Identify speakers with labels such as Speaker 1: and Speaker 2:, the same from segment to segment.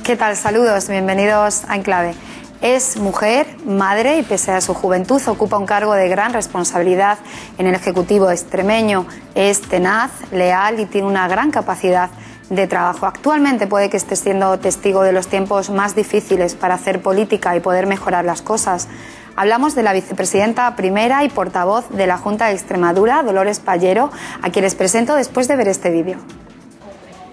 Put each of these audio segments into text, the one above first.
Speaker 1: ¿Qué tal? Saludos, bienvenidos a Enclave. Es mujer, madre y pese a su juventud ocupa un cargo de gran responsabilidad en el Ejecutivo extremeño. Es tenaz, leal y tiene una gran capacidad de trabajo. Actualmente puede que esté siendo testigo de los tiempos más difíciles para hacer política y poder mejorar las cosas. Hablamos de la vicepresidenta primera y portavoz de la Junta de Extremadura, Dolores Pallero, a quien les presento después de ver este vídeo.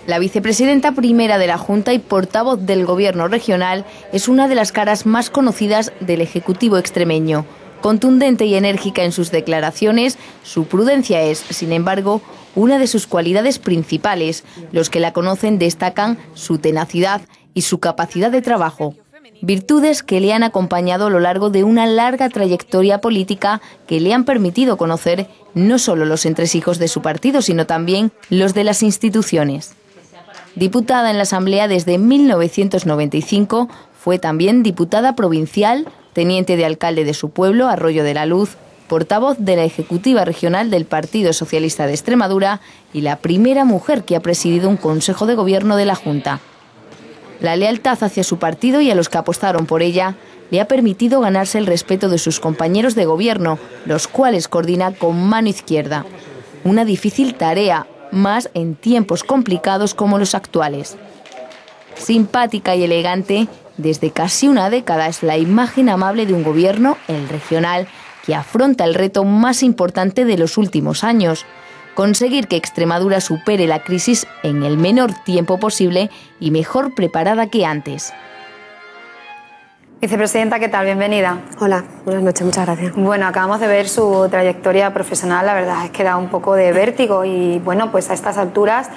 Speaker 2: La vicepresidenta primera de la Junta y portavoz del Gobierno regional es una de las caras más conocidas del Ejecutivo extremeño. Contundente y enérgica en sus declaraciones, su prudencia es, sin embargo, una de sus cualidades principales. Los que la conocen destacan su tenacidad y su capacidad de trabajo. Virtudes que le han acompañado a lo largo de una larga trayectoria política que le han permitido conocer no solo los entresijos de su partido, sino también los de las instituciones. Diputada en la Asamblea desde 1995, fue también diputada provincial, teniente de alcalde de su pueblo, Arroyo de la Luz, portavoz de la Ejecutiva Regional del Partido Socialista de Extremadura y la primera mujer que ha presidido un Consejo de Gobierno de la Junta. La lealtad hacia su partido y a los que apostaron por ella le ha permitido ganarse el respeto de sus compañeros de gobierno, los cuales coordina con mano izquierda. Una difícil tarea, más en tiempos complicados como los actuales. Simpática y elegante, desde casi una década es la imagen amable de un gobierno, el regional, que afronta el reto más importante de los últimos años: conseguir que Extremadura supere la crisis en el menor tiempo posible y mejor preparada que antes.
Speaker 1: Vicepresidenta, ¿qué tal? Bienvenida.
Speaker 3: Hola, buenas noches, muchas gracias.
Speaker 1: Bueno, acabamos de ver su trayectoria profesional, la verdad es que da un poco de vértigo y bueno, pues a estas alturas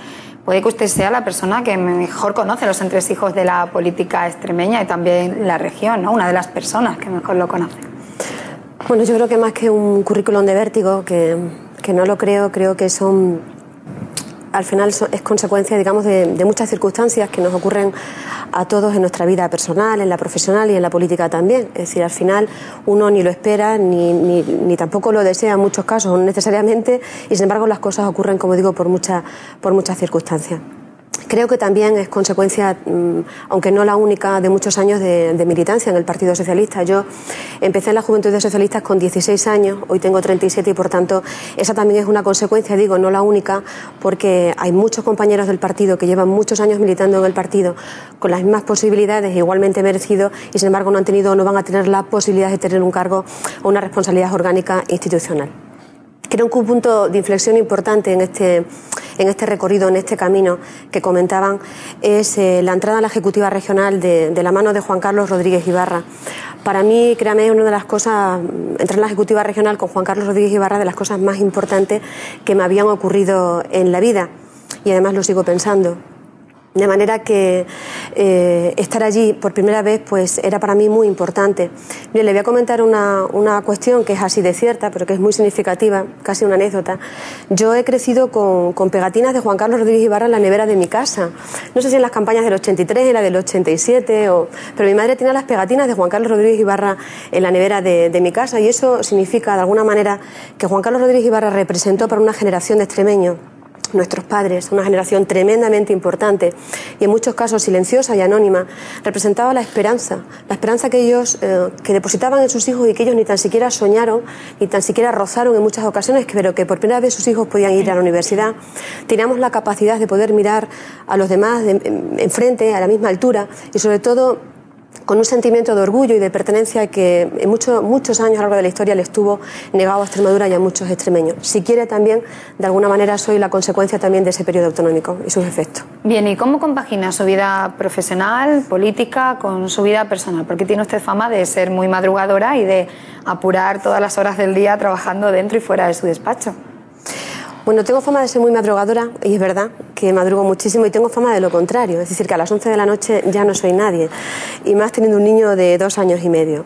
Speaker 1: puede que usted sea la persona que mejor conoce los entresijos de la política extremeña y también la región, ¿no? Una de las personas que mejor lo conoce.
Speaker 3: Bueno, yo creo que más que un currículum de vértigo, que no lo creo que son... Al final es consecuencia, digamos, de muchas circunstancias que nos ocurren a todos en nuestra vida personal, en la profesional y en la política también. Es decir, al final uno ni lo espera ni tampoco lo desea en muchos casos, no necesariamente, y sin embargo las cosas ocurren, como digo, por muchas circunstancias. Creo que también es consecuencia, aunque no la única, de muchos años de militancia en el Partido Socialista. Yo empecé en la Juventud de Socialistas con 16 años, hoy tengo 37 y por tanto esa también es una consecuencia, digo, no la única, porque hay muchos compañeros del partido que llevan muchos años militando en el partido con las mismas posibilidades, igualmente merecidos, y sin embargo no van a tener la posibilidad de tener un cargo o una responsabilidad orgánica institucional. Creo que un punto de inflexión importante en este recorrido, en este camino que comentaban, es la entrada a la Ejecutiva Regional de la mano de Juan Carlos Rodríguez Ibarra. Para mí, créame, es una de las cosas, entrar en la Ejecutiva Regional con Juan Carlos Rodríguez Ibarra, de las cosas más importantes que me habían ocurrido en la vida, y además lo sigo pensando. De manera que estar allí por primera vez pues era para mí muy importante. Bien, le voy a comentar una cuestión que es así de cierta, pero que es muy significativa, casi una anécdota. Yo he crecido con pegatinas de Juan Carlos Rodríguez Ibarra en la nevera de mi casa. No sé si en las campañas del 83, en la del 87, pero mi madre tenía las pegatinas de Juan Carlos Rodríguez Ibarra en la nevera de mi casa, y eso significa de alguna manera que Juan Carlos Rodríguez Ibarra representó para una generación de extremeños, nuestros padres, una generación tremendamente importante y en muchos casos silenciosa y anónima, representaba la esperanza que ellos que depositaban en sus hijos y que ellos ni tan siquiera soñaron, ni tan siquiera rozaron en muchas ocasiones, pero que por primera vez sus hijos podían ir a la universidad. Teníamos la capacidad de poder mirar a los demás enfrente, a la misma altura, y sobre todo con un sentimiento de orgullo y de pertenencia que en muchos años a lo largo de la historia le estuvo negado a Extremadura y a muchos extremeños. Si quiere también, de alguna manera, soy la consecuencia también de ese periodo autonómico y sus efectos.
Speaker 1: Bien, ¿y cómo compagina su vida profesional, política, con su vida personal? Porque tiene usted fama de ser muy madrugadora y de apurar todas las horas del día trabajando dentro y fuera de su despacho.
Speaker 3: Bueno, tengo fama de ser muy madrugadora, y es verdad que madrugo muchísimo, y tengo fama de lo contrario, es decir, que a las 11 de la noche ya no soy nadie, y más teniendo un niño de 2 años y medio.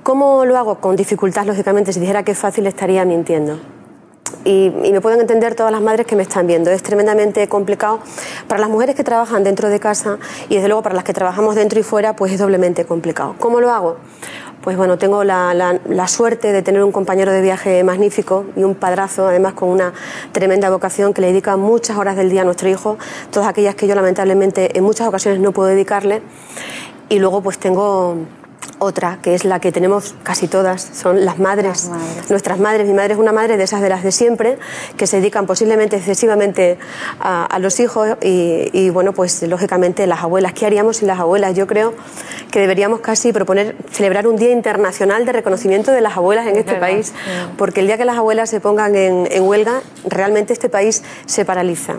Speaker 3: ¿Cómo lo hago? Con dificultad, lógicamente. Si dijera que es fácil estaría mintiendo. Y me pueden entender todas las madres que me están viendo. Es tremendamente complicado para las mujeres que trabajan dentro de casa, y desde luego para las que trabajamos dentro y fuera, pues es doblemente complicado. ¿Cómo lo hago? pues bueno, tengo la suerte de tener un compañero de viaje magnífico y un padrazo, además con una tremenda vocación, que le dedica muchas horas del día a nuestro hijo, todas aquellas que yo lamentablemente en muchas ocasiones no puedo dedicarle. Y luego pues tengo otra, que es la que tenemos casi todas, son las madres, nuestras madres. Mi madre es una madre de esas de las de siempre, que se dedican posiblemente excesivamente a los hijos y bueno, pues lógicamente las abuelas. ¿Qué haríamos sin las abuelas? Yo creo que deberíamos casi proponer celebrar un Día Internacional de Reconocimiento de las abuelas en este país, porque el día que las abuelas se pongan en huelga, realmente este país se paraliza.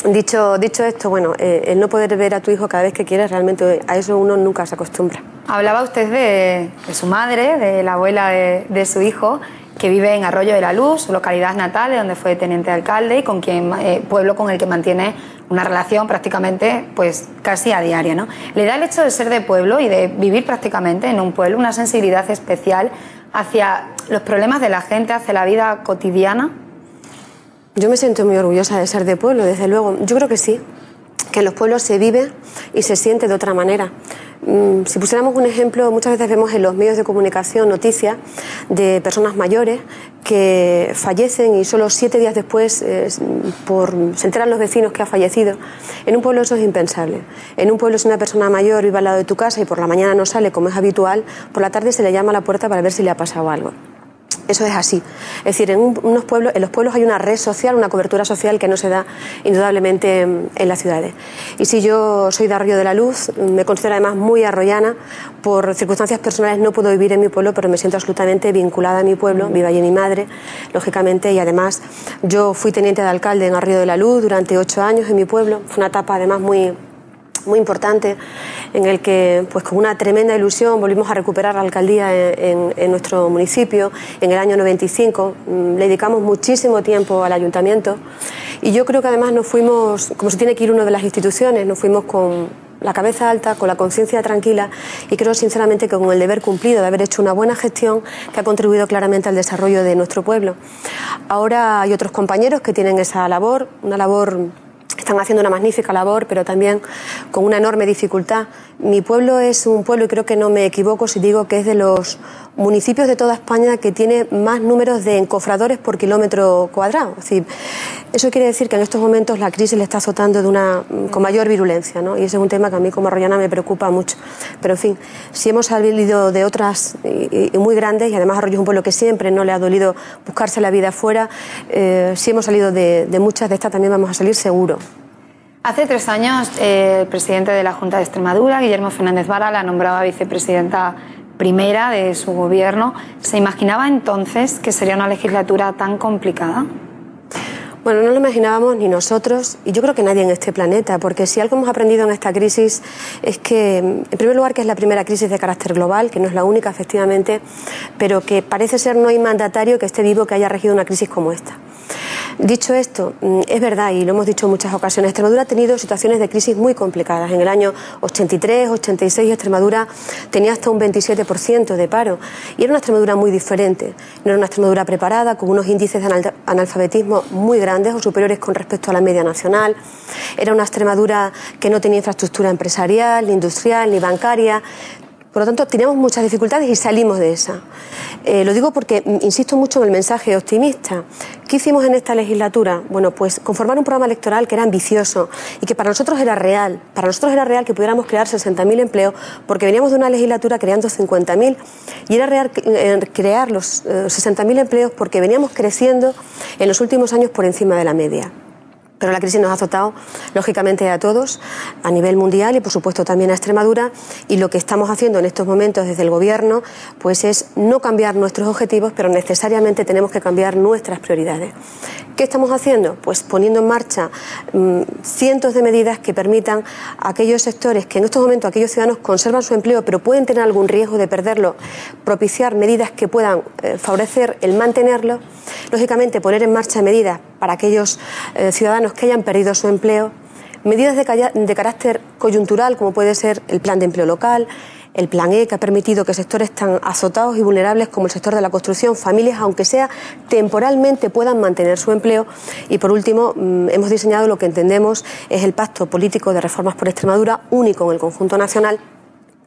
Speaker 3: Dicho esto, bueno, el no poder ver a tu hijo cada vez que quieres, realmente a eso uno nunca se acostumbra.
Speaker 1: Hablaba usted de su madre, de la abuela de su hijo, que vive en Arroyo de la Luz, su localidad natal, donde fue teniente de alcalde y con quien pueblo con el que mantiene una relación prácticamente pues casi a diaria, ¿no? ¿Le da el hecho de ser de pueblo y de vivir prácticamente en un pueblo una sensibilidad especial hacia los problemas de la gente, hacia la vida cotidiana?
Speaker 3: Yo me siento muy orgullosa de ser de pueblo, desde luego. Yo creo que sí, que en los pueblos se vive y se siente de otra manera. Si pusiéramos un ejemplo, muchas veces vemos en los medios de comunicación noticias de personas mayores que fallecen y solo 7 días después se enteran los vecinos que ha fallecido. En un pueblo eso es impensable. En un pueblo, si una persona mayor vive al lado de tu casa y por la mañana no sale como es habitual, por la tarde se le llama a la puerta para ver si le ha pasado algo. Eso es así. Es decir, en los pueblos hay una red social, una cobertura social que no se da indudablemente en las ciudades. Y si yo soy de Arroyo de la Luz, me considero además muy arroyana, por circunstancias personales no puedo vivir en mi pueblo, pero me siento absolutamente vinculada a mi pueblo, vive allí mi madre, lógicamente, y además yo fui teniente de alcalde en Arroyo de la Luz durante 8 años en mi pueblo. Fue una etapa además muy importante, en el que pues con una tremenda ilusión volvimos a recuperar la alcaldía en nuestro municipio en el año 95. Le dedicamos muchísimo tiempo al ayuntamiento y yo creo que además nos fuimos, como se tiene que ir uno de las instituciones, nos fuimos con la cabeza alta, con la conciencia tranquila y creo sinceramente que con el deber cumplido de haber hecho una buena gestión que ha contribuido claramente al desarrollo de nuestro pueblo. Ahora hay otros compañeros que tienen esa labor, están haciendo una magnífica labor, pero también con una enorme dificultad. Mi pueblo es un pueblo, y creo que no me equivoco si digo que es de los municipios de toda España que tiene más números de encofradores por kilómetro cuadrado. Es decir, eso quiere decir que en estos momentos la crisis le está azotando con mayor virulencia, ¿no? Y ese es un tema que a mí como arroyana me preocupa mucho. Pero en fin, si hemos salido de otras y muy grandes, y además Arroyo es un pueblo que siempre no le ha dolido buscarse la vida afuera, si hemos salido de muchas de estas, también vamos a salir seguro.
Speaker 1: Hace 3 años, el presidente de la Junta de Extremadura, Guillermo Fernández Vara, la nombraba vicepresidenta primera de su gobierno. ¿Se imaginaba entonces que sería una legislatura tan complicada?
Speaker 3: Bueno, no lo imaginábamos ni nosotros y yo creo que nadie en este planeta, porque si algo hemos aprendido en esta crisis es que, en primer lugar, que es la primera crisis de carácter global, que no es la única, efectivamente, pero que parece ser no hay mandatario que esté vivo que haya regido una crisis como esta. Dicho esto, es verdad, y lo hemos dicho en muchas ocasiones, Extremadura ha tenido situaciones de crisis muy complicadas. En el año 83, 86, Extremadura tenía hasta un 27% de paro. Y era una Extremadura muy diferente. No era una Extremadura preparada, con unos índices de analfabetismo muy grandes o superiores con respecto a la media nacional. Era una Extremadura que no tenía infraestructura empresarial, ni industrial, ni bancaria. Por lo tanto, teníamos muchas dificultades y salimos de esa. Lo digo porque insisto mucho en el mensaje optimista. ¿Qué hicimos en esta legislatura? Bueno, pues conformar un programa electoral que era ambicioso y que para nosotros era real. Para nosotros era real que pudiéramos crear 60.000 empleos porque veníamos de una legislatura creando 50.000 y era real crear los 60.000 empleos porque veníamos creciendo en los últimos años por encima de la media. Pero la crisis nos ha azotado, lógicamente, a todos, a nivel mundial y, por supuesto, también a Extremadura. Y lo que estamos haciendo en estos momentos desde el Gobierno pues es no cambiar nuestros objetivos, pero necesariamente tenemos que cambiar nuestras prioridades. ¿Qué estamos haciendo? Pues poniendo en marcha cientos de medidas que permitan a aquellos sectores que en estos momentos aquellos ciudadanos conservan su empleo, pero pueden tener algún riesgo de perderlo, propiciar medidas que puedan favorecer el mantenerlo. Lógicamente, poner en marcha medidas para aquellos ciudadanos que hayan perdido su empleo, medidas de carácter coyuntural, como puede ser el Plan de Empleo Local, el Plan E, que ha permitido que sectores tan azotados y vulnerables como el sector de la construcción, familias, aunque sea temporalmente, puedan mantener su empleo. Y por último, hemos diseñado lo que entendemos es el Pacto Político de Reformas por Extremadura, único en el conjunto nacional,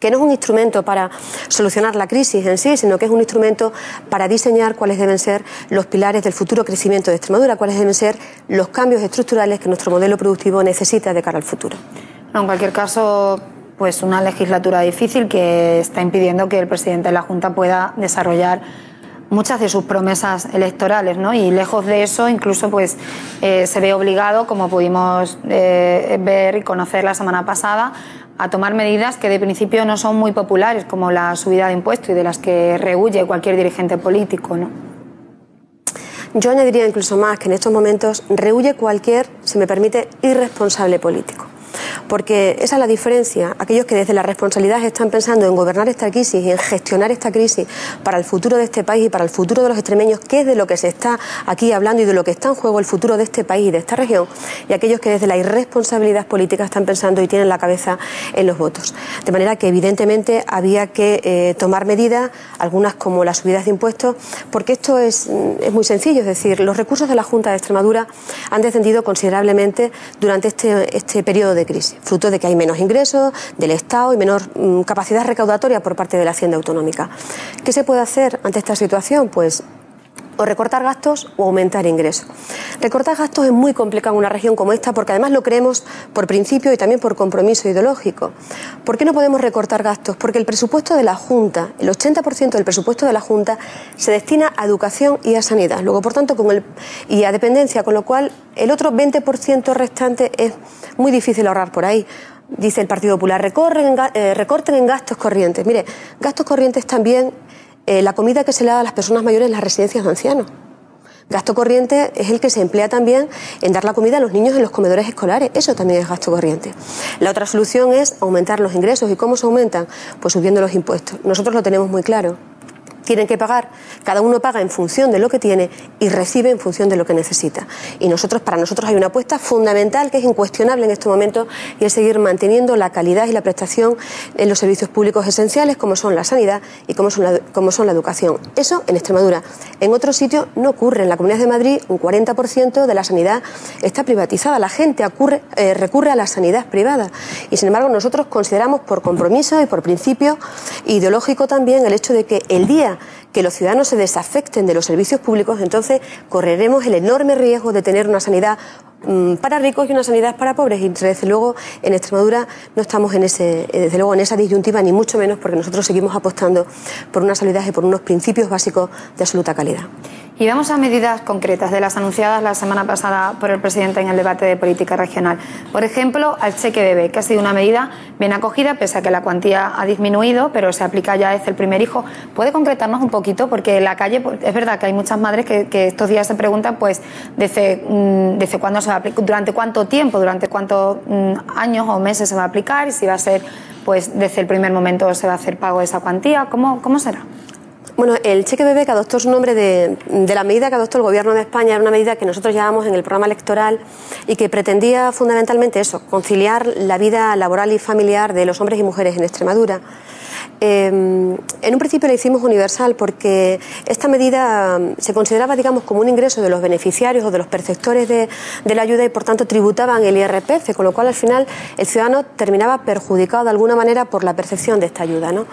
Speaker 3: que no es un instrumento para solucionar la crisis en sí, sino que es un instrumento para diseñar cuáles deben ser los pilares del futuro crecimiento de Extremadura, cuáles deben ser los cambios estructurales que nuestro modelo productivo necesita de cara al futuro.
Speaker 1: No, en cualquier caso, pues una legislatura difícil que está impidiendo que el presidente de la Junta pueda desarrollar muchas de sus promesas electorales, ¿no? Y lejos de eso, incluso pues se ve obligado, como pudimos ver y conocer la semana pasada, a tomar medidas que de principio no son muy populares, como la subida de impuestos y de las que rehúye cualquier dirigente político, ¿no?
Speaker 3: Yo añadiría incluso más que en estos momentos rehúye cualquier, si me permite, irresponsable político. Porque esa es la diferencia. Aquellos que desde la responsabilidad están pensando en gobernar esta crisis y en gestionar esta crisis para el futuro de este país y para el futuro de los extremeños, que es de lo que se está aquí hablando y de lo que está en juego el futuro de este país y de esta región, y aquellos que desde la irresponsabilidad política están pensando y tienen la cabeza en los votos. De manera que evidentemente había que tomar medidas, algunas como las subidas de impuestos, porque esto es muy sencillo, es decir, los recursos de la Junta de Extremadura han descendido considerablemente durante este periodo de crisis, fruto de que hay menos ingresos del Estado y menor capacidad recaudatoria por parte de la Hacienda Autonómica. ¿Qué se puede hacer ante esta situación? Pues o recortar gastos o aumentar ingresos. Recortar gastos es muy complicado en una región como esta porque además lo creemos por principio y también por compromiso ideológico. ¿Por qué no podemos recortar gastos? Porque el presupuesto de la Junta, el 80% del presupuesto de la Junta se destina a educación y a sanidad, luego por tanto y a dependencia, con lo cual el otro 20% restante es muy difícil ahorrar por ahí. Dice el Partido Popular, recorten en gastos corrientes. Mire, gastos corrientes también la comida que se le da a las personas mayores en las residencias de ancianos. Gasto corriente es el que se emplea también en dar la comida a los niños en los comedores escolares. Eso también es gasto corriente. La otra solución es aumentar los ingresos. ¿Y cómo se aumentan? Pues subiendo los impuestos. Nosotros lo tenemos muy claro. Tienen que pagar, cada uno paga en función de lo que tiene y recibe en función de lo que necesita. Y para nosotros hay una apuesta fundamental que es incuestionable en este momento y es seguir manteniendo la calidad y la prestación en los servicios públicos esenciales como son la sanidad y como son la educación. Eso en Extremadura. En otros sitios no ocurre. En la Comunidad de Madrid un 40% de la sanidad está privatizada. La gente recurre a la sanidad privada. Y sin embargo nosotros consideramos por compromiso y por principio ideológico también el hecho de que el día que los ciudadanos se desafecten de los servicios públicos, entonces correremos el enorme riesgo de tener una sanidad para ricos y una sanidad para pobres. Y desde luego en Extremadura no estamos en esa disyuntiva, ni mucho menos, porque nosotros seguimos apostando por una sanidad y por unos principios básicos de absoluta calidad.
Speaker 1: Y vamos a medidas concretas de las anunciadas la semana pasada por el presidente en el debate de política regional. Por ejemplo, al cheque bebé, que ha sido una medida bien acogida, pese a que la cuantía ha disminuido, pero se aplica ya desde el primer hijo. ¿Puede concretarnos un poquito? Porque en la calle es verdad que hay muchas madres que estos días se preguntan pues desde cuándo se va a aplicar, durante cuánto tiempo, durante cuántos años o meses se va a aplicar, y si va a ser pues desde el primer momento se va a hacer pago de esa cuantía. ¿Cómo será?
Speaker 3: Bueno, el cheque bebé, que adoptó su nombre de la medida que adoptó el Gobierno de España, era una medida que nosotros llevamos en el programa electoral y que pretendía fundamentalmente eso, conciliar la vida laboral y familiar de los hombres y mujeres en Extremadura. En un principio la hicimos universal porque esta medida se consideraba, digamos, como un ingreso de los beneficiarios o de los perceptores de la ayuda y por tanto tributaban el IRPF, con lo cual al final el ciudadano terminaba perjudicado de alguna manera por la percepción de esta ayuda, ¿no?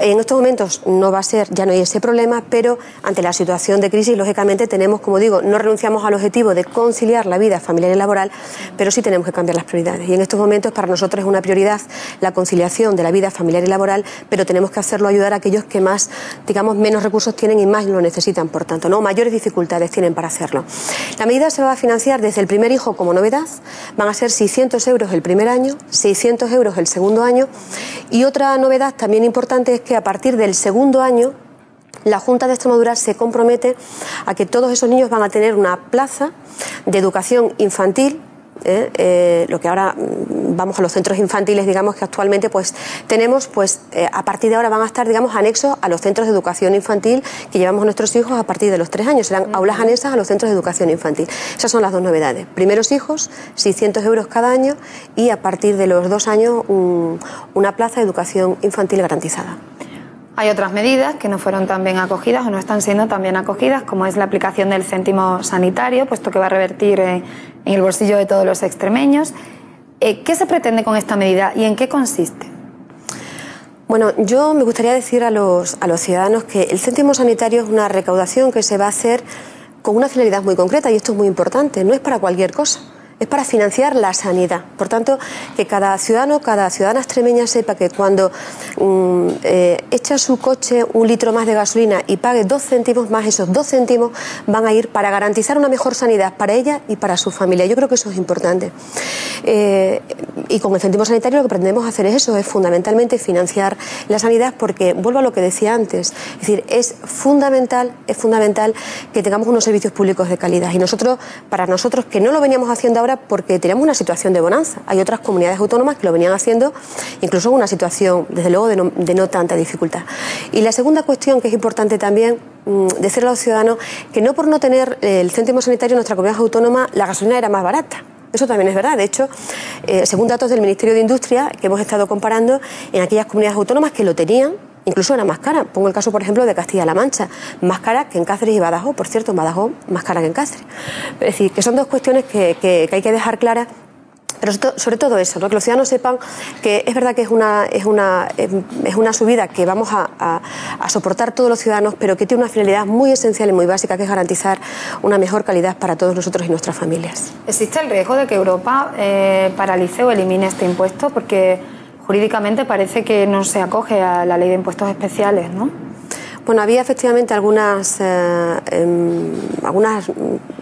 Speaker 3: En estos momentos no va a ser, ya no hay ese problema, pero ante la situación de crisis, lógicamente tenemos, como digo, no renunciamos al objetivo de conciliar la vida familiar y laboral, pero sí tenemos que cambiar las prioridades. Y en estos momentos para nosotros es una prioridad la conciliación de la vida familiar y laboral, pero tenemos que hacerlo ayudar a aquellos que más, digamos, menos recursos tienen y más lo necesitan, por tanto, ¿no? Mayores dificultades tienen para hacerlo. La medida se va a financiar desde el primer hijo como novedad, van a ser 600 euros el primer año, 600 euros el segundo año, y otra novedad también importante es que a partir del segundo año la Junta de Extremadura se compromete a que todos esos niños van a tener una plaza de educación infantil. Lo que ahora vamos a los centros infantiles, digamos que actualmente pues tenemos, pues a partir de ahora van a estar, digamos, anexos a los centros de educación infantil que llevamos a nuestros hijos a partir de los 3 años, serán aulas anexas a los centros de educación infantil. Esas son las dos novedades: primeros hijos, 600 euros cada año, y a partir de los 2 años una plaza de educación infantil garantizada.
Speaker 1: Hay otras medidas que no fueron tan bien acogidas o no están siendo tan bien acogidas, como es la aplicación del céntimo sanitario, puesto que va a revertir en el bolsillo de todos los extremeños. ¿Qué se pretende con esta medida y en qué consiste?
Speaker 3: Bueno, yo me gustaría decir a los ciudadanos que el céntimo sanitario es una recaudación que se va a hacer con una finalidad muy concreta, y esto es muy importante, no es para cualquier cosa. Es para financiar la sanidad. Por tanto, que cada ciudadano, cada ciudadana extremeña sepa que cuando echa su coche un litro más de gasolina y pague 2 céntimos más, esos 2 céntimos van a ir para garantizar una mejor sanidad para ella y para su familia. Yo creo que eso es importante. Y con el céntimo sanitario lo que pretendemos hacer es eso, es fundamentalmente financiar la sanidad, porque vuelvo a lo que decía antes, es decir, es fundamental que tengamos unos servicios públicos de calidad. Y para nosotros, que no lo veníamos haciendo ahora porque teníamos una situación de bonanza. Hay otras comunidades autónomas que lo venían haciendo incluso en una situación, desde luego, de no tanta dificultad. Y la segunda cuestión, que es importante también, decirle a los ciudadanos que no por no tener el céntimo sanitario en nuestra comunidad autónoma, la gasolina era más barata. Eso también es verdad. De hecho, según datos del Ministerio de Industria, que hemos estado comparando, en aquellas comunidades autónomas que lo tenían, incluso era más cara. Pongo el caso, por ejemplo, de Castilla-La Mancha, más cara que en Cáceres y Badajoz. Por cierto, en Badajoz más cara que en Cáceres. Es decir, que son dos cuestiones que hay que dejar claras. Pero sobre todo eso, ¿no? Que los ciudadanos sepan que es verdad que es una subida que vamos a soportar todos los ciudadanos, pero que tiene una finalidad muy esencial y muy básica, que es garantizar una mejor calidad para todos nosotros y nuestras familias.
Speaker 1: ¿Existe el riesgo de que Europa paralice o elimine este impuesto? Porque jurídicamente parece que no se acoge a la ley de impuestos especiales, ¿no?
Speaker 3: Bueno, había efectivamente algunas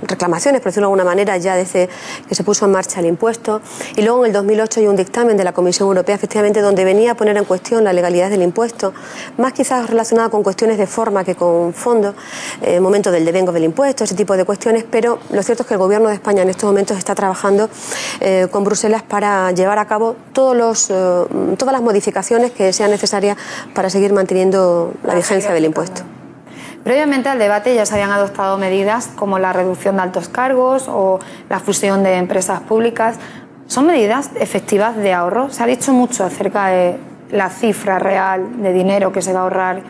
Speaker 3: reclamaciones, por decirlo de alguna manera, ya desde que se puso en marcha el impuesto, y luego en el 2008 hay un dictamen de la Comisión Europea, efectivamente, donde venía a poner en cuestión la legalidad del impuesto, más quizás relacionada con cuestiones de forma que con fondo, momento del devengo del impuesto, ese tipo de cuestiones, pero lo cierto es que el Gobierno de España en estos momentos está trabajando con Bruselas para llevar a cabo todas las modificaciones que sean necesarias para seguir manteniendo la vigencia del impuesto.
Speaker 1: Previamente al debate ya se habían adoptado medidas como la reducción de altos cargos o la fusión de empresas públicas. ¿Son medidas efectivas de ahorro? Se ha dicho mucho acerca de la cifra real de dinero que se va a ahorrar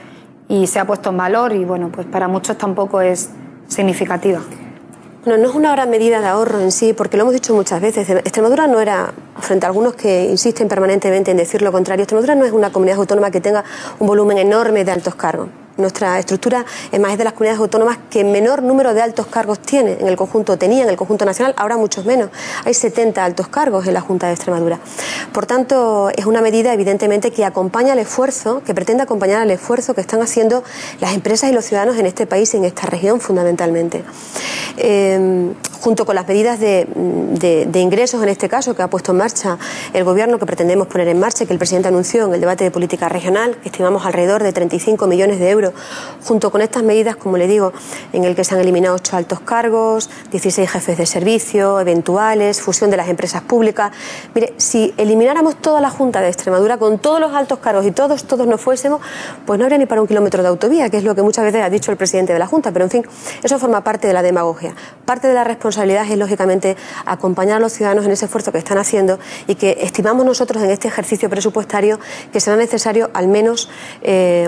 Speaker 1: y se ha puesto en valor, y bueno, pues para muchos tampoco es significativa.
Speaker 3: Bueno, no es una gran medida de ahorro en sí, porque lo hemos dicho muchas veces. Extremadura no era, frente a algunos que insisten permanentemente en decir lo contrario, Extremadura no es una comunidad autónoma que tenga un volumen enorme de altos cargos. Nuestra estructura es más de las comunidades autónomas que menor número de altos cargos tenía en el conjunto nacional, ahora muchos menos. Hay 70 altos cargos en la Junta de Extremadura. Por tanto, es una medida evidentemente que acompaña al esfuerzo, que pretende acompañar al esfuerzo que están haciendo las empresas y los ciudadanos en este país y en esta región fundamentalmente. Junto con las medidas de ingresos, en este caso, que ha puesto en marcha el Gobierno, que pretendemos poner en marcha, que el presidente anunció en el debate de política regional, que estimamos alrededor de 35 millones de euros, junto con estas medidas, como le digo, en el que se han eliminado 8 altos cargos, 16 jefes de servicio, eventuales, fusión de las empresas públicas. Mire, si elimináramos toda la Junta de Extremadura con todos los altos cargos y todos nos fuésemos, pues no habría ni para un kilómetro de autovía, que es lo que muchas veces ha dicho el presidente de la Junta. Pero en fin, eso forma parte de la demagogia. Parte de la responsabilidad es, lógicamente, acompañar a los ciudadanos en ese esfuerzo que están haciendo, y que estimamos nosotros en este ejercicio presupuestario que será necesario al menos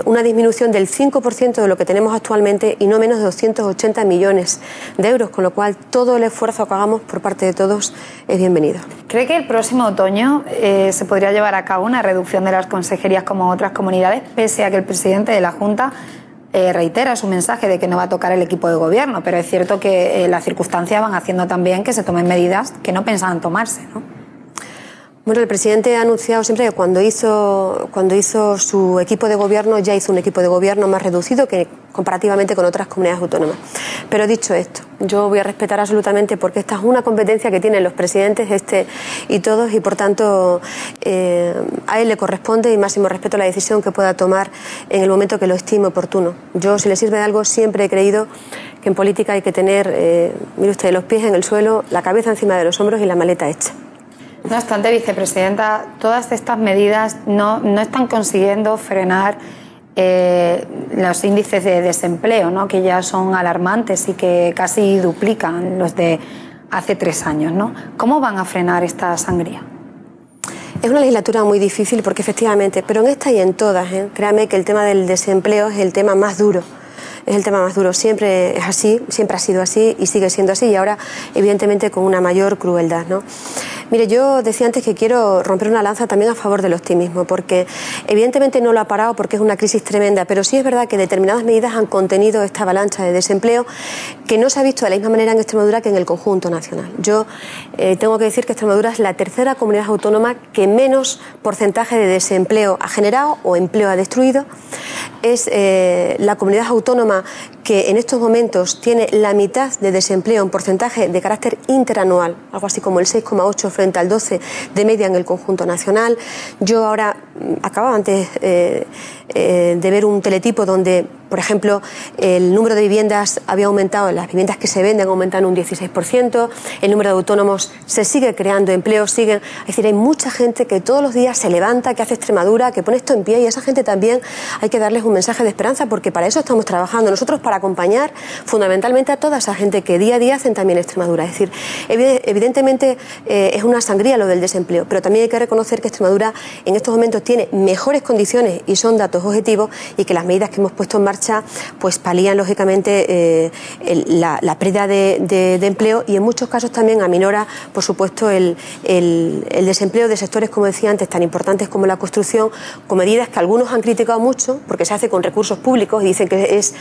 Speaker 3: una disminución del 5% de lo que tenemos actualmente y no menos de 280 millones de euros, con lo cual todo el esfuerzo que hagamos por parte de todos es bienvenido.
Speaker 1: ¿Cree que el próximo otoño se podría llevar a cabo una reducción de las consejerías como otras comunidades, pese a que el presidente de la Junta reitera su mensaje de que no va a tocar el equipo de gobierno? Pero es cierto que las circunstancias van haciendo también que se tomen medidas que no pensaban tomarse, ¿no?
Speaker 3: Bueno, el presidente ha anunciado siempre que cuando hizo su equipo de gobierno, ya hizo un equipo de gobierno más reducido que comparativamente con otras comunidades autónomas. Pero dicho esto, yo voy a respetar absolutamente, porque esta es una competencia que tienen los presidentes y todos, y por tanto a él le corresponde, y máximo respeto a la decisión que pueda tomar en el momento que lo estime oportuno. Yo, si le sirve de algo, siempre he creído que en política hay que tener, mire usted, los pies en el suelo, la cabeza encima de los hombros y la maleta hecha.
Speaker 1: No obstante, vicepresidenta, todas estas medidas no están consiguiendo frenar los índices de desempleo, ¿no?, que ya son alarmantes y que casi duplican los de hace 3 años, ¿no? ¿Cómo van a frenar esta sangría?
Speaker 3: Es una legislatura muy difícil, porque efectivamente, pero en esta y en todas, créame que el tema del desempleo es el tema más duro es el tema más duro. Siempre es así, siempre ha sido así y sigue siendo así, y ahora evidentemente con una mayor crueldad, ¿no? Mire, yo decía antes que quiero romper una lanza también a favor del optimismo, porque evidentemente no lo ha parado porque es una crisis tremenda, pero sí es verdad que determinadas medidas han contenido esta avalancha de desempleo que no se ha visto de la misma manera en Extremadura que en el conjunto nacional. Yo tengo que decir que Extremadura es la tercera comunidad autónoma que menos porcentaje de desempleo ha generado o empleo ha destruido. Es la comunidad autónoma que en estos momentos tiene la mitad de desempleo en porcentaje de carácter interanual, algo así como el 6,8 frente al 12 de media en el conjunto nacional. Yo ahora acababa antes de ver un teletipo donde, por ejemplo, el número de viviendas había aumentado, las viviendas que se venden aumentan un 16%, el número de autónomos se sigue creando empleos, es decir, hay mucha gente que todos los días se levanta, que hace Extremadura, que pone esto en pie, y a esa gente también hay que darles un mensaje de esperanza, porque para eso estamos trabajando nosotros, para acompañar fundamentalmente a toda esa gente que día a día hacen también Extremadura. Es decir, evidentemente es una sangría lo del desempleo, pero también hay que reconocer que Extremadura en estos momentos tiene mejores condiciones y son datos objetivos, y que las medidas que hemos puesto en marcha pues palían lógicamente la pérdida de empleo, y en muchos casos también aminora, por supuesto, el desempleo de sectores, como decía antes, tan importantes como la construcción, con medidas que algunos han criticado mucho porque se hace con recursos públicos y dicen que es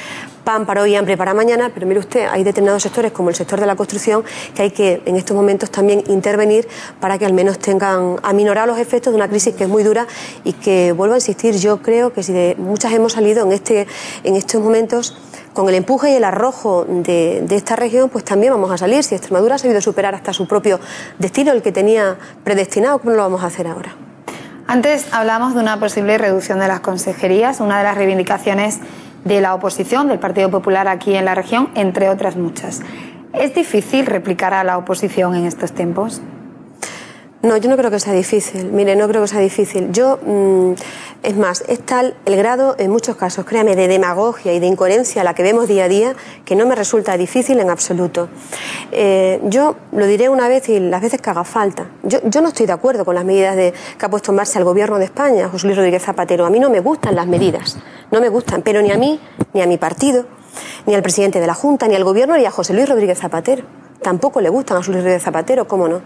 Speaker 3: pan para hoy y hambre para mañana, pero mire usted, hay determinados sectores como el sector de la construcción que hay que en estos momentos también intervenir para que al menos tengan aminorar los efectos de una crisis que es muy dura y que, vuelvo a insistir, yo creo que si de muchas hemos salido en estos momentos con el empuje y el arrojo de esta región, pues también vamos a salir. Si Extremadura ha sabido superar hasta su propio destino, el que tenía predestinado, ¿cómo lo vamos a hacer ahora?
Speaker 1: Antes hablamos de una posible reducción de las consejerías, una de las reivindicaciones de la oposición, del Partido Popular aquí en la región, entre otras muchas. ¿Es difícil replicar a la oposición en estos tiempos?
Speaker 3: No, yo no creo que sea difícil. Mire, no creo que sea difícil. Es más, es tal el grado, en muchos casos, créame, de demagogia y de incoherencia a la que vemos día a día, que no me resulta difícil en absoluto. Yo lo diré una vez y las veces que haga falta. Yo no estoy de acuerdo con las medidas que ha puesto en marcha el Gobierno de España, José Luis Rodríguez Zapatero. A mí no me gustan las medidas, no me gustan, pero ni a mí, ni a mi partido, ni al presidente de la Junta, ni al Gobierno, ni a José Luis Rodríguez Zapatero. Tampoco le gustan a José Luis Rodríguez Zapatero, ¿cómo no?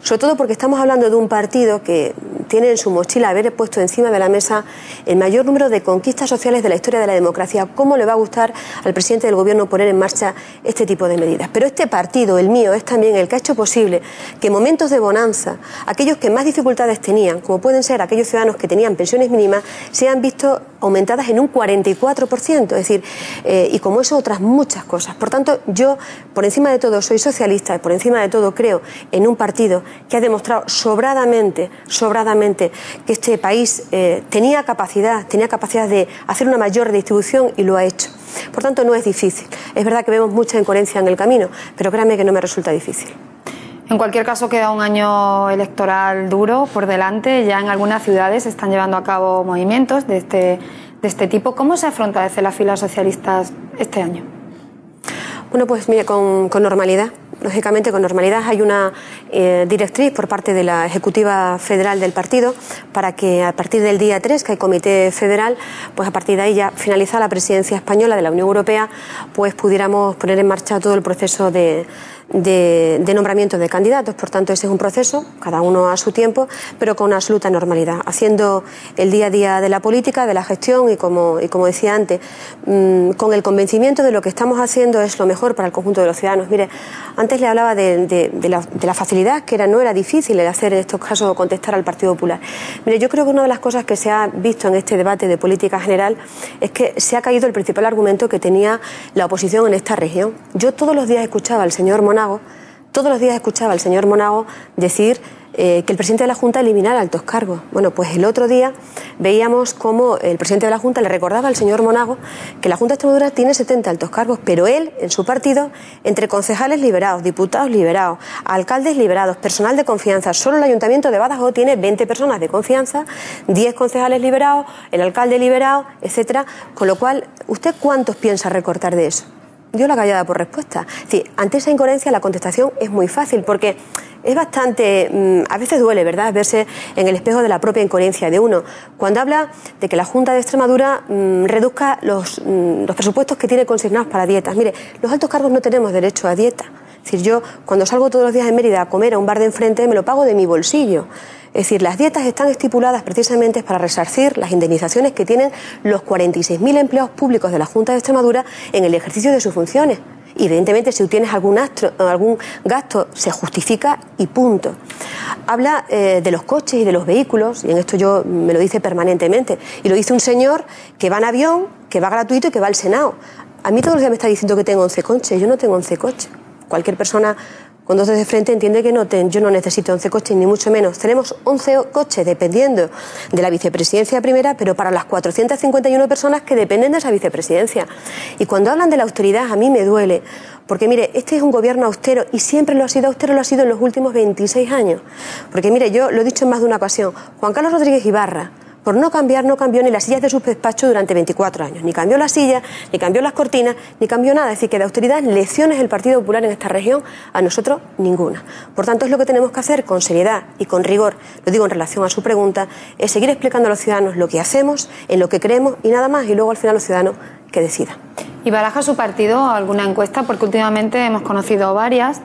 Speaker 3: Sobre todo porque estamos hablando de un partido que tiene en su mochila haber puesto encima de la mesa el mayor número de conquistas sociales de la historia de la democracia. ¿Cómo le va a gustar al presidente del Gobierno poner en marcha este tipo de medidas? Pero este partido, el mío, es también el que ha hecho posible que en momentos de bonanza, aquellos que más dificultades tenían, como pueden ser aquellos ciudadanos que tenían pensiones mínimas, se han visto aumentadas en un 44%, es decir, y como eso otras muchas cosas. Por tanto, yo, por encima de todo, soy socialista y por encima de todo creo en un partido que ha demostrado sobradamente que este país tenía capacidad de hacer una mayor redistribución y lo ha hecho. Por tanto, no es difícil. Es verdad que vemos mucha incoherencia en el camino, pero créanme que no me resulta difícil.
Speaker 1: En cualquier caso, queda un año electoral duro por delante. Ya en algunas ciudades se están llevando a cabo movimientos de este tipo. ¿Cómo se afronta desde las filas socialistas este año?
Speaker 3: Bueno, pues mire, con normalidad. Lógicamente, con normalidad. Hay una directriz por parte de la Ejecutiva Federal del partido para que a partir del día 3, que hay Comité Federal, pues a partir de ahí, ya finalizada la presidencia española de la Unión Europea, pues pudiéramos poner en marcha todo el proceso de nombramiento de candidatos. Por tanto, ese es un proceso, cada uno a su tiempo, pero con absoluta normalidad, haciendo el día a día de la política, de la gestión y como decía antes, con el convencimiento de lo que estamos haciendo es lo mejor para el conjunto de los ciudadanos. Mire, antes le hablaba de la facilidad, que no era difícil el hacer en estos casos contestar al Partido Popular. Mire, yo creo que una de las cosas que se ha visto en este debate de política general es que se ha caído el principal argumento que tenía la oposición en esta región. Yo todos los días escuchaba al señor Monago decir que el presidente de la Junta eliminara altos cargos. Bueno, pues el otro día veíamos cómo el presidente de la Junta le recordaba al señor Monago que la Junta de Extremadura tiene 70 altos cargos, pero él, en su partido, entre concejales liberados, diputados liberados, alcaldes liberados, personal de confianza, solo el Ayuntamiento de Badajoz tiene 20 personas de confianza, 10 concejales liberados, el alcalde liberado, etcétera. Con lo cual, ¿usted cuántos piensa recortar de eso? Dio la callada por respuesta. Es decir, ante esa incoherencia la contestación es muy fácil, porque es bastante, a veces duele, ¿verdad?, verse en el espejo de la propia incoherencia de uno. Cuando habla de que la Junta de Extremadura reduzca los presupuestos que tiene consignados para dietas. Mire, los altos cargos no tenemos derecho a dieta. Es decir, yo cuando salgo todos los días en Mérida a comer a un bar de enfrente me lo pago de mi bolsillo. Es decir, las dietas están estipuladas precisamente para resarcir las indemnizaciones que tienen los 46.000 empleados públicos de la Junta de Extremadura en el ejercicio de sus funciones. Evidentemente, si tienes algún gasto, se justifica y punto. Habla de los coches y de los vehículos, y en esto yo me lo dice permanentemente. Y lo dice un señor que va en avión, que va gratuito y que va al Senado. A mí todos los días me está diciendo que tengo 11 coches. Yo no tengo 11 coches. Cualquier persona con dos dedos de frente entiende que yo no necesito 11 coches, ni mucho menos. Tenemos 11 coches dependiendo de la vicepresidencia primera, pero para las 451 personas que dependen de esa vicepresidencia. Y cuando hablan de la austeridad, a mí me duele, porque mire, este es un gobierno austero y siempre lo ha sido austero, lo ha sido en los últimos 26 años. Porque mire, yo lo he dicho en más de una ocasión, Juan Carlos Rodríguez Ibarra, por no cambió ni las sillas de sus despachos durante 24 años. Ni cambió las sillas, ni cambió las cortinas, ni cambió nada. Es decir, que de austeridad, lecciones el Partido Popular en esta región, a nosotros ninguna. Por tanto, es lo que tenemos que hacer con seriedad y con rigor, lo digo en relación a su pregunta, es seguir explicando a los ciudadanos lo que hacemos, en lo que creemos y nada más, y luego al final los ciudadanos que decidan.
Speaker 1: ¿Y baraja su partido alguna encuesta? Porque últimamente hemos conocido varias,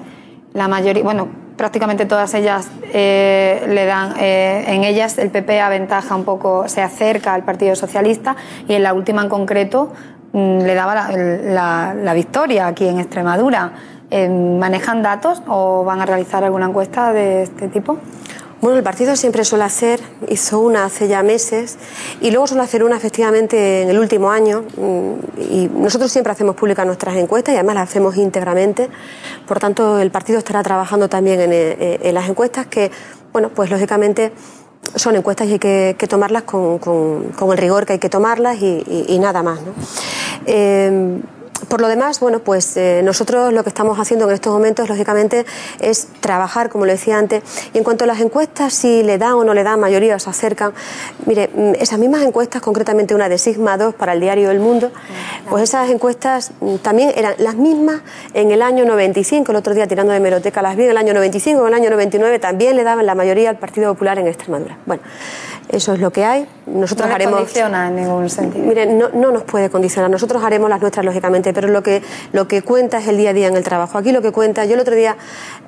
Speaker 1: la mayoría, bueno, prácticamente todas ellas le dan, en ellas el PP aventaja un poco, se acerca al Partido Socialista, y en la última en concreto le daba la victoria aquí en Extremadura. ¿Manejan datos o van a realizar alguna encuesta de este tipo?
Speaker 3: Bueno, el partido siempre suele hacer, hizo una hace ya meses y luego suele hacer una efectivamente en el último año, y nosotros siempre hacemos públicas nuestras encuestas y además las hacemos íntegramente. Por tanto, el partido estará trabajando también en las encuestas que, bueno, pues lógicamente son encuestas y hay que tomarlas con el rigor que hay que tomarlas y nada más, ¿no? Por lo demás, bueno, pues nosotros lo que estamos haciendo en estos momentos, lógicamente, es trabajar, como lo decía antes. Y en cuanto a las encuestas, si le dan o no le dan mayoría o se acercan, mire, esas mismas encuestas, concretamente una de Sigma 2 para el diario El Mundo, pues esas encuestas también eran las mismas en el año 95, el otro día tirando de hemeroteca las vi, en el año 95, en el año 99 también le daban la mayoría al Partido Popular en Extremadura. Bueno, eso es lo que hay. Nosotros
Speaker 1: no
Speaker 3: haremos...
Speaker 1: No condiciona en ningún sentido.
Speaker 3: Mire, no nos puede condicionar. Nosotros haremos las nuestras, lógicamente, pero lo que cuenta es el día a día en el trabajo. Aquí lo que cuenta... Yo el otro día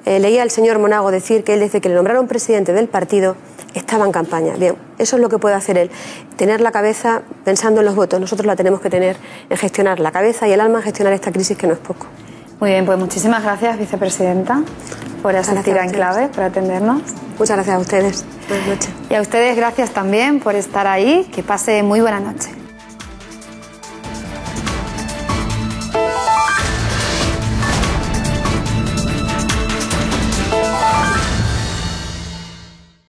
Speaker 3: leía al señor Monago decir que él, desde que le nombraron presidente del partido, estaba en campaña. Bien, eso es lo que puede hacer él. Tener la cabeza pensando en los votos. Nosotros la tenemos que tener en gestionar la cabeza y el alma en gestionar esta crisis, que no es poco.
Speaker 1: Muy bien, pues muchísimas gracias, vicepresidenta, por asistir a Enclave, por atendernos.
Speaker 3: Muchas gracias a ustedes. Buenas noches.
Speaker 1: Y a ustedes gracias también por estar ahí. Que pase muy buena noche.